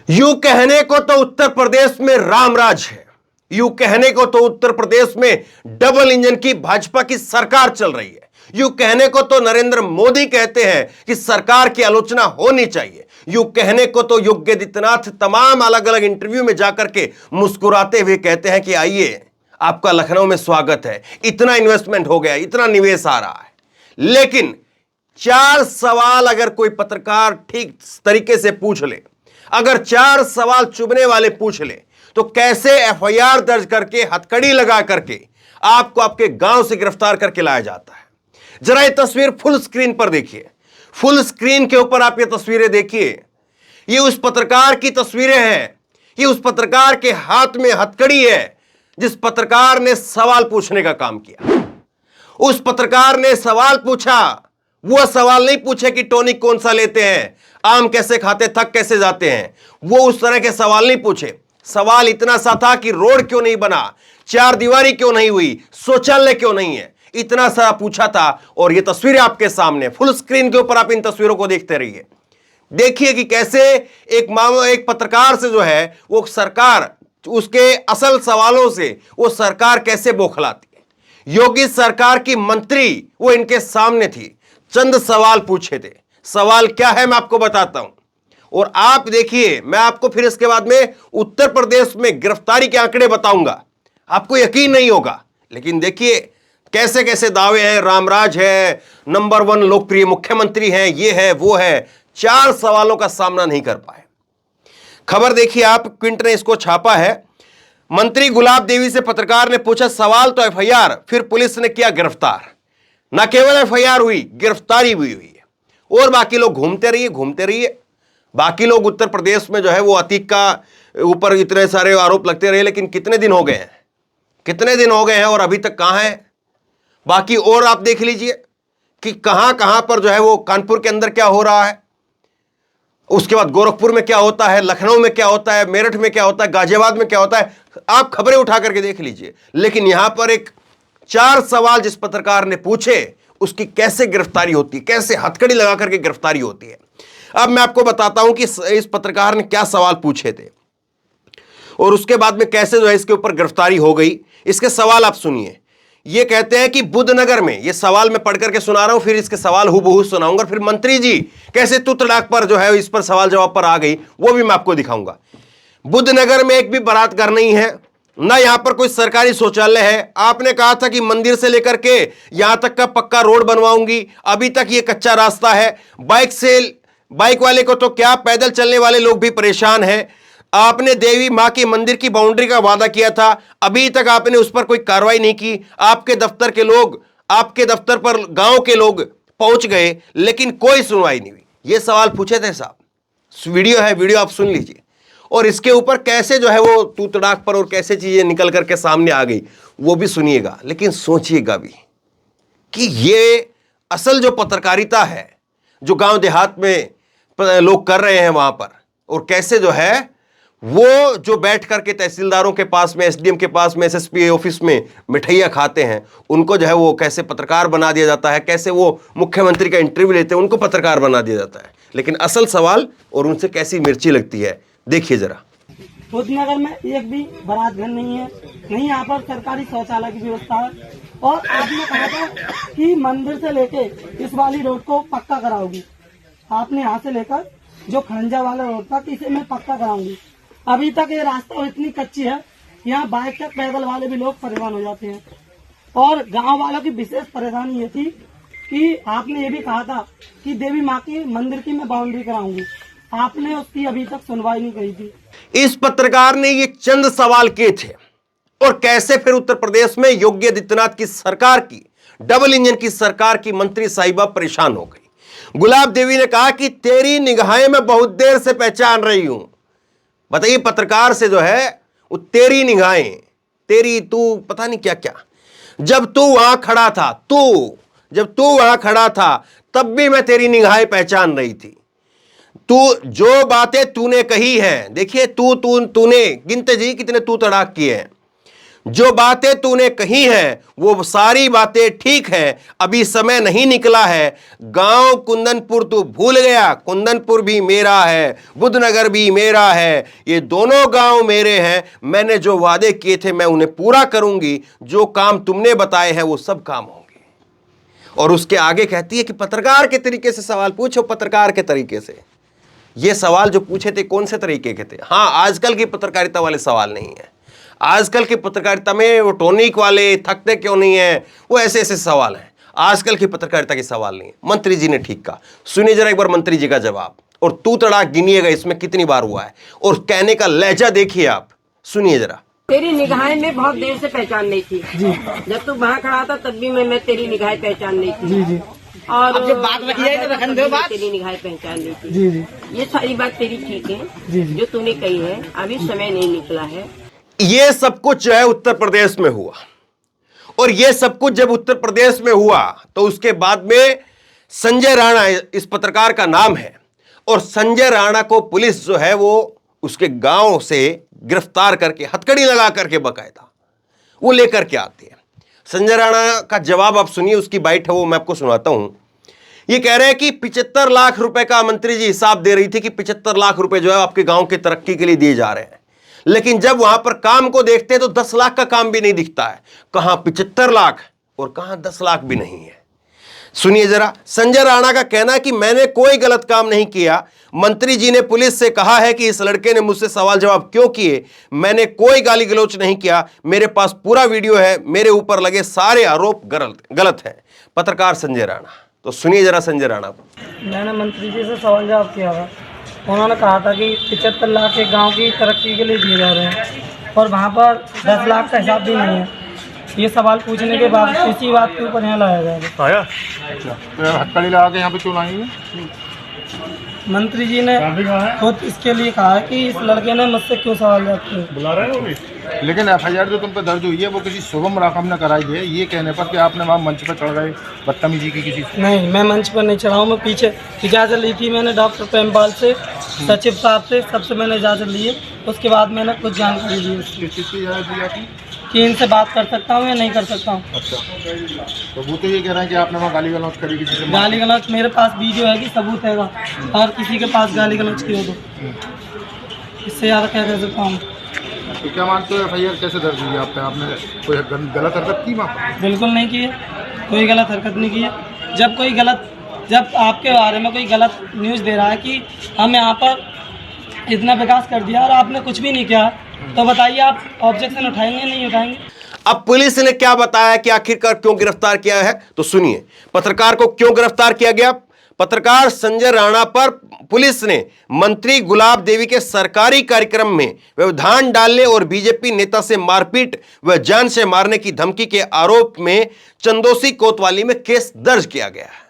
यूं कहने को तो उत्तर प्रदेश में रामराज है, यूं कहने को तो उत्तर प्रदेश में डबल इंजन की भाजपा की सरकार चल रही है, यूं कहने को तो नरेंद्र मोदी कहते हैं कि सरकार की आलोचना होनी चाहिए, यूं कहने को तो योगी आदित्यनाथ तमाम अलग अलग इंटरव्यू में जाकर के मुस्कुराते हुए कहते हैं कि आइए आपका लखनऊ में स्वागत है, इतना इन्वेस्टमेंट हो गया, इतना निवेश आ रहा है। लेकिन 4 सवाल अगर कोई पत्रकार ठीक तरीके से पूछ ले, अगर 4 सवाल चुभने वाले पूछ ले, तो कैसे एफआईआर दर्ज करके हथकड़ी लगा करके आपको आपके गांव से गिरफ्तार करके लाया जाता है। जरा ये तस्वीर फुल स्क्रीन पर देखिए, फुल स्क्रीन के ऊपर आप ये तस्वीरें देखिए। ये उस पत्रकार की तस्वीरें हैं, ये उस पत्रकार के हाथ में हथकड़ी है जिस पत्रकार ने सवाल पूछने का काम किया। उस पत्रकार ने सवाल पूछा, वो सवाल नहीं पूछे कि टॉनिक कौन सा लेते हैं, आम कैसे खाते, थक कैसे जाते हैं, वो उस तरह के सवाल नहीं पूछे। सवाल इतना सा था कि रोड क्यों नहीं बना, 4 दीवारी क्यों नहीं हुई, शौचालय क्यों नहीं है, इतना सा पूछा था। और ये तस्वीरें आपके सामने फुल स्क्रीन के ऊपर आप इन तस्वीरों को देखते रहिए। देखिए कि कैसे एक पत्रकार से जो है वो सरकार, उसके असल सवालों से वो सरकार कैसे बौखलाती है। योगी सरकार की मंत्री वो इनके सामने थी, चंद सवाल पूछे थे। सवाल क्या है मैं आपको बताता हूं, और आप देखिए, मैं आपको फिर इसके बाद में उत्तर प्रदेश में गिरफ्तारी के आंकड़े बताऊंगा, आपको यकीन नहीं होगा। लेकिन देखिए कैसे कैसे दावे हैं, रामराज है, नंबर 1 लोकप्रिय मुख्यमंत्री हैं, ये है वो है। 4 सवालों का सामना नहीं कर पाए। खबर देखिए आप, क्विंट ने इसको छापा है। मंत्री गुलाब देवी से पत्रकार ने पूछा सवाल तो एफआईआर, फिर पुलिस ने किया गिरफ्तार। न केवल एफआईआर हुई, गिरफ्तारी भी हुई है। और बाकी लोग घूमते रहिए। बाकी लोग उत्तर प्रदेश में जो है वो अतीक का ऊपर इतने सारे आरोप लगते रहे, लेकिन कितने दिन हो गए हैं और अभी तक कहां है। बाकी और आप देख लीजिए कि कहां कहां पर जो है वो कानपुर के अंदर क्या हो रहा है, उसके बाद गोरखपुर में क्या होता है, लखनऊ में क्या होता है, मेरठ में क्या होता है, गाजियाबाद में क्या होता है, आप खबरें उठा करके देख लीजिए। लेकिन यहां पर एक 4 सवाल जिस पत्रकार ने पूछे उसकी कैसे गिरफ्तारी होती है, कैसे हथकड़ी लगा करके गिरफ्तारी होती है। अब मैं आपको बताता हूं कि इस पत्रकार ने क्या सवाल पूछे थे और उसके बाद में कैसे जो है इसके ऊपर गिरफ्तारी हो गई। इसके सवाल आप सुनिए। ये कहते हैं कि बुद्धनगर में, ये सवाल मैं पढ़ करके सुना रहा हूं, फिर इसके सवाल हूबहू सुनाऊंगा, फिर मंत्री जी कैसे तुतड़ाक पर जो है इस पर सवाल जवाब पर आ गई वो भी मैं आपको दिखाऊंगा। बुद्धनगर में एक भी बारात घर नहीं है, ना यहां पर कोई सरकारी शौचालय है। आपने कहा था कि मंदिर से लेकर के यहां तक का पक्का रोड बनवाऊंगी, अभी तक ये कच्चा रास्ता है। बाइक वाले को तो क्या, पैदल चलने वाले लोग भी परेशान हैं। आपने देवी मां के मंदिर की बाउंड्री का वादा किया था, अभी तक आपने उस पर कोई कार्रवाई नहीं की। आपके दफ्तर के लोग, आपके दफ्तर पर गांव के लोग पहुंच गए, लेकिन कोई सुनवाई नहीं हुई। ये सवाल पूछे थे साहब, वीडियो है, वीडियो आप सुन लीजिए। और इसके ऊपर कैसे जो है वो तू तड़ाक पर और कैसे चीजें निकल करके सामने आ गई वो भी सुनिएगा। लेकिन सोचिएगा भी कि ये असल जो पत्रकारिता है जो गांव देहात में लोग कर रहे हैं वहां पर, और कैसे जो है वो जो बैठ करके तहसीलदारों के पास में, एसडीएम के पास में, एसएसपी ऑफिस में मिठाइयाँ खाते हैं, उनको जो है वो कैसे पत्रकार बना दिया जाता है, कैसे वो मुख्यमंत्री का इंटरव्यू लेते हैं उनको पत्रकार बना दिया जाता है। लेकिन असल सवाल और उनसे कैसी मिर्ची लगती है, देखिए जरा। बुद्धनगर में एक भी बारात घर नहीं है, नहीं यहाँ पर सरकारी शौचालय की व्यवस्था है। और आपने कहा था कि मंदिर से लेके इस वाली रोड को पक्का कराओगी, आपने यहाँ से लेकर जो खंजा वाला रोड था कि इसे मैं पक्का कराऊंगी। अभी तक ये रास्ता इतनी कच्ची है, यहाँ बाइक तक पैदल वाले भी लोग परेशान हो जाते हैं। और गांव वालों की विशेष परेशानी ये थी कि आपने ये भी कहा था कि देवी माँ की मंदिर की मैं बाउंड्री कराऊंगी, आपने उसकी अभी तक सुनवाई नहीं करी थी। इस पत्रकार ने ये चंद सवाल किए थे, और कैसे फिर उत्तर प्रदेश में योगी आदित्यनाथ की सरकार की, डबल इंजन की सरकार की मंत्री साहिबा परेशान हो गई। गुलाब देवी ने कहा कि तेरी निगाहें मैं बहुत देर से पहचान रही हूं। बताइए, पत्रकार से जो है वो तेरी निगाहें, तेरी, तू पता नहीं क्या क्या। जब तू वहां खड़ा था तब भी मैं तेरी निगाहें पहचान रही थी। तू जो बातें तूने कही हैं, देखिए तूने गिनते जी कितने तू तड़ाक किए हैं। जो बातें तूने कही हैं वो सारी बातें ठीक है, अभी समय नहीं निकला है। गांव कुंदनपुर तू भूल गया, कुंदनपुर भी मेरा है, बुद्धनगर भी मेरा है, ये दोनों गांव मेरे हैं। मैंने जो वादे किए थे मैं उन्हें पूरा करूंगी, जो काम तुमने बताए हैं वो सब काम होंगे। और उसके आगे कहती है कि पत्रकार के तरीके से सवाल पूछो, पत्रकार के तरीके से। ये सवाल जो पूछे थे कौन से तरीके के थे? हाँ, आजकल की पत्रकारिता वाले सवाल नहीं है। आजकल की पत्रकारिता में वो टॉनिक वाले थकते क्यों नहीं है, वो ऐसे ऐसे सवाल हैं। आजकल की पत्रकारिता के सवाल नहीं है। मंत्री जी ने ठीक कहा, सुनिए जरा एक बार मंत्री जी का जवाब, और तू तड़ाक गिनिएगा इसमें कितनी बार हुआ है, और कहने का लहजा देखिए आप, सुनिए जरा। तेरी निगाहें में बहुत देर से पहचान नहीं थी जी। जब तू वहाँ खड़ा था तब भी मैं तेरी निगाहें पहचान नहीं थी जी जी। और जब बात रखी है तो रखन दो बात, तेरी निगाहें पहचान नहीं थी जी जी। ये सारी बात तेरी ठीक है जी जी। जो तूने कही है, अभी समय नहीं निकला है। ये सब कुछ जो है उत्तर प्रदेश में हुआ, और ये सब कुछ जब उत्तर प्रदेश में हुआ तो उसके बाद में संजय राणा इस पत्रकार का नाम है, और संजय राणा को पुलिस जो है वो उसके गांव से गिरफ्तार करके हथकड़ी लगा करके बकायदा वो लेकर के आते हैं। संजय राणा का जवाब आप सुनिए, उसकी बाइट है वो मैं आपको सुनाता हूं। ये कह रहे हैं कि 75 लाख रुपए का मंत्री जी हिसाब दे रही थी कि 75 लाख रुपए जो है आपके गांव के तरक्की के लिए दिए जा रहे हैं, लेकिन जब वहां पर काम को देखते हैं तो 10 लाख का काम भी नहीं दिखता है। कहां 75 लाख और कहां 10 लाख भी नहीं है। सुनिए जरा, संजय राणा का कहना है कि मैंने कोई गलत काम नहीं किया। मंत्री जी ने पुलिस से कहा है कि इस लड़के ने मुझसे सवाल जवाब क्यों किए, मैंने कोई गाली गलौच नहीं किया, मेरे पास पूरा वीडियो है, मेरे ऊपर लगे सारे आरोप गलत हैं। पत्रकार संजय राणा। तो सुनिए जरा संजय राणा को। मैंने मंत्री जी से सवाल जवाब किया था, उन्होंने कहा था कि 75 लाख के गांव की तरक्की के लिए दिए जा रहे हैं, और वहां पर 10 लाख का हिसाब भी नहीं है। ये सवाल पूछने के बाद इसी बात के ऊपर यहाँ लाया गया आया। अच्छा, हथकड़ी लगा के यहाँ पे क्यों लाएंगे? मंत्री जी ने खुद इसके लिए कहा है कि इस लड़के ने मुझसे क्यों सवाल जवाब किए। बुला रहे हो? लेकिन एफआईआर जो तुम पे दर्ज हुई है वो किसी शुभम राकम ने कराई है, ये कहने पर कि आपने वहाँ मंच पर चढ़ गए बदतमीजी की किसी से। नहीं, मैं मंच पर नहीं चढ़ा हूँ, मैं पीछे इजाज़त ली थी मैंने डॉक्टर प्रेमपाल से, सचिव साहब से, सबसे मैंने इजाज़त ली है। उसके बाद मैंने कुछ जानकारी ली किस चीज़ की इजाज़त दी आपने? कि इनसे बात कर सकता हूँ या नहीं कर सकता हूँ। अच्छा, तो वो तो ये कह रहे हैं कि आपने वहाँ गाली गलौज करी किसी से? गाली गलौज मेरे पास वीडियो है कि सबूत है वहाँ, और किसी के पास गाली गलौज की हो तो इससे ज़्यादा क्या कर सकता हूँ। तो क्या मानते हो एफआईआर कैसे दर्ज हुई आप पे? आपने कोई गलत हरकत की वहाँ पर? बिल्कुल नहीं की है, कोई गलत हरकत नहीं की है। जब आपके बारे में कोई गलत न्यूज़ दे रहा है कि हम यहाँ पर इतना विकास कर दिया और आपने कुछ भी नहीं किया, तो बताइए आप ऑब्जेक्शन उठाएंगे नहीं उठाएंगे? अब पुलिस ने क्या बताया कि आखिरकार क्यों गिरफ्तार किया है, तो सुनिए पत्रकार को क्यों गिरफ्तार किया गया। पत्रकार संजय राणा पर पुलिस ने मंत्री गुलाब देवी के सरकारी कार्यक्रम में व्यवधान डालने और बीजेपी नेता से मारपीट व जान से मारने की धमकी के आरोप में चंदोसी कोतवाली में केस दर्ज किया गया है।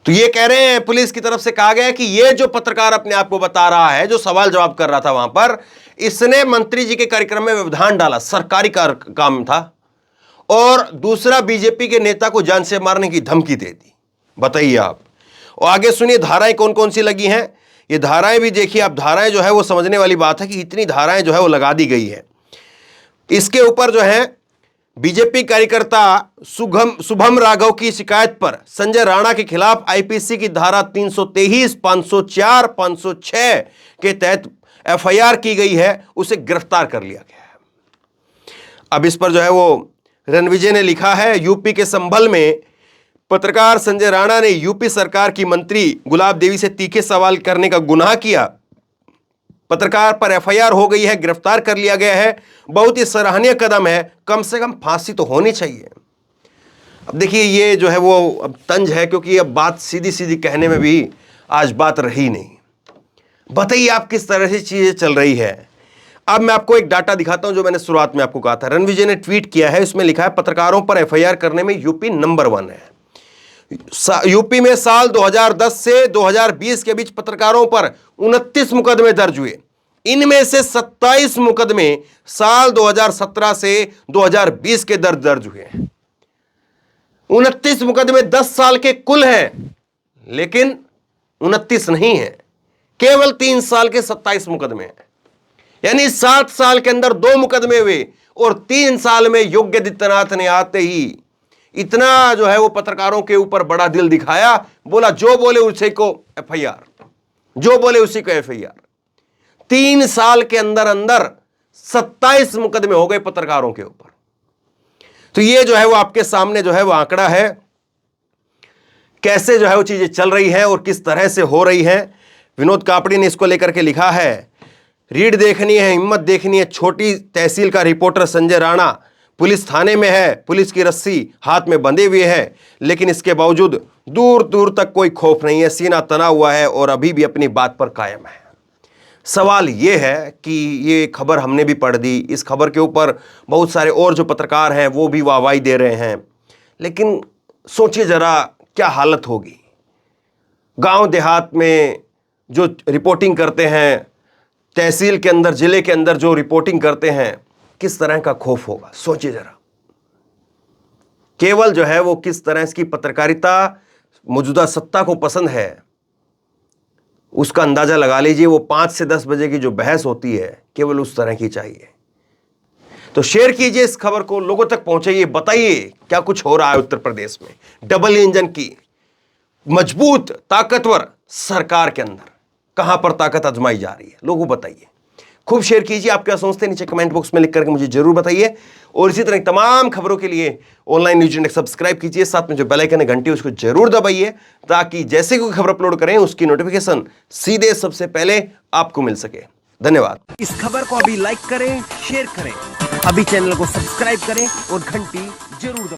तो ये कह रहे हैं, पुलिस की तरफ से कहा गया है कि ये जो पत्रकार अपने आप को बता रहा है, जो सवाल जवाब कर रहा था वहां पर, इसने मंत्री जी के कार्यक्रम में व्यवधान डाला, सरकारी काम था, और दूसरा बीजेपी के नेता को जान से मारने की धमकी दे दी। बताइए आप। और आगे सुनिए धाराएं कौन कौन सी लगी हैं, ये धाराएं भी देखिए आप। धाराएं जो है वो समझने वाली बात है कि इतनी धाराएं जो है वो लगा दी गई है। इसके ऊपर जो है बीजेपी कार्यकर्ता शुभम राघव की शिकायत पर संजय राणा के खिलाफ आईपीसी की धारा 323, 504, 506 के तहत एफआईआर की गई है, उसे गिरफ्तार कर लिया गया है। अब इस पर जो है वो रणविजय ने लिखा है, यूपी के संभल में पत्रकार संजय राणा ने यूपी सरकार की मंत्री गुलाब देवी से तीखे सवाल करने का गुनाह किया। पत्रकार पर एफआईआर हो गई है, गिरफ्तार कर लिया गया है। बहुत ही सराहनीय कदम है, कम से कम फांसी तो होनी चाहिए। अब देखिए ये जो है वो अब तंज है, क्योंकि अब बात सीधी सीधी कहने में भी आज बात रही नहीं। बताइए आप किस तरह से चीजें चल रही है। अब मैं आपको एक डाटा दिखाता हूं जो मैंने शुरुआत में आपको कहा था। रणविजय ने ट्वीट किया है, इसमें लिखा है पत्रकारों पर एफआईआर करने में यूपी नंबर 1 है। यूपी में साल 2010 से 2020 के बीच पत्रकारों पर 29 मुकदमे दर्ज हुए। इनमें से 27 मुकदमे साल 2017 से 2020 के दर्ज हुए। 29 मुकदमे 10 साल के कुल हैं, लेकिन 29 नहीं है, केवल 3 साल के 27 मुकदमे हैं। यानी 7 साल के अंदर 2 मुकदमे हुए और 3 साल में योगी आदित्यनाथ ने आते ही इतना जो है वो पत्रकारों के ऊपर बड़ा दिल दिखाया, बोला जो बोले उसी को एफआईआर, जो बोले उसी को एफआईआर। 3 साल के अंदर अंदर 27 मुकदमे हो गए पत्रकारों के ऊपर। तो ये जो है वो आपके सामने जो है वो आंकड़ा है, कैसे जो है वो चीजें चल रही हैं और किस तरह से हो रही हैं। विनोद कापड़ी ने इसको लेकर के लिखा है, रीड देखनी है, हिम्मत देखनी है। छोटी तहसील का रिपोर्टर संजय राणा पुलिस थाने में है, पुलिस की रस्सी हाथ में बंधे हुए है, लेकिन इसके बावजूद दूर दूर तक कोई खौफ नहीं है, सीना तना हुआ है और अभी भी अपनी बात पर कायम है। सवाल यह है कि ये खबर हमने भी पढ़ दी, इस खबर के ऊपर बहुत सारे और जो पत्रकार हैं वो भी वाहवाही दे रहे हैं, लेकिन सोचिए जरा क्या हालत होगी। गांव देहात में जो रिपोर्टिंग करते हैं, तहसील के अंदर, जिले के अंदर जो रिपोर्टिंग करते हैं, किस तरह का खौफ होगा, सोचिए जरा। केवल जो है वो किस तरह की पत्रकारिता मौजूदा सत्ता को पसंद है, उसका अंदाजा लगा लीजिए। वो 5 से 10 बजे की जो बहस होती है, केवल उस तरह की चाहिए। तो शेयर कीजिए इस खबर को, लोगों तक पहुंचाइए, बताइए क्या कुछ हो रहा है उत्तर प्रदेश में डबल इंजन की मजबूत ताकतवर सरकार के अंदर, कहां पर ताकत आजमाई जा रही है, लोगों बताइए। खूब शेयर कीजिए, आप क्या सोचते हैं नीचे कमेंट बॉक्स में लिख करके मुझे जरूर बताइए। और इसी तरह तमाम खबरों के लिए ऑनलाइन न्यूज इंडेक्स सब्सक्राइब कीजिए, साथ में जो बेल आइकन है घंटी उसको जरूर दबाइए, ताकि जैसे कोई खबर अपलोड करें उसकी नोटिफिकेशन सीधे सबसे पहले आपको मिल सके। धन्यवाद। इस खबर को अभी लाइक करें, शेयर करें, अभी चैनल को सब्सक्राइब करें और घंटी जरूर दबाएं।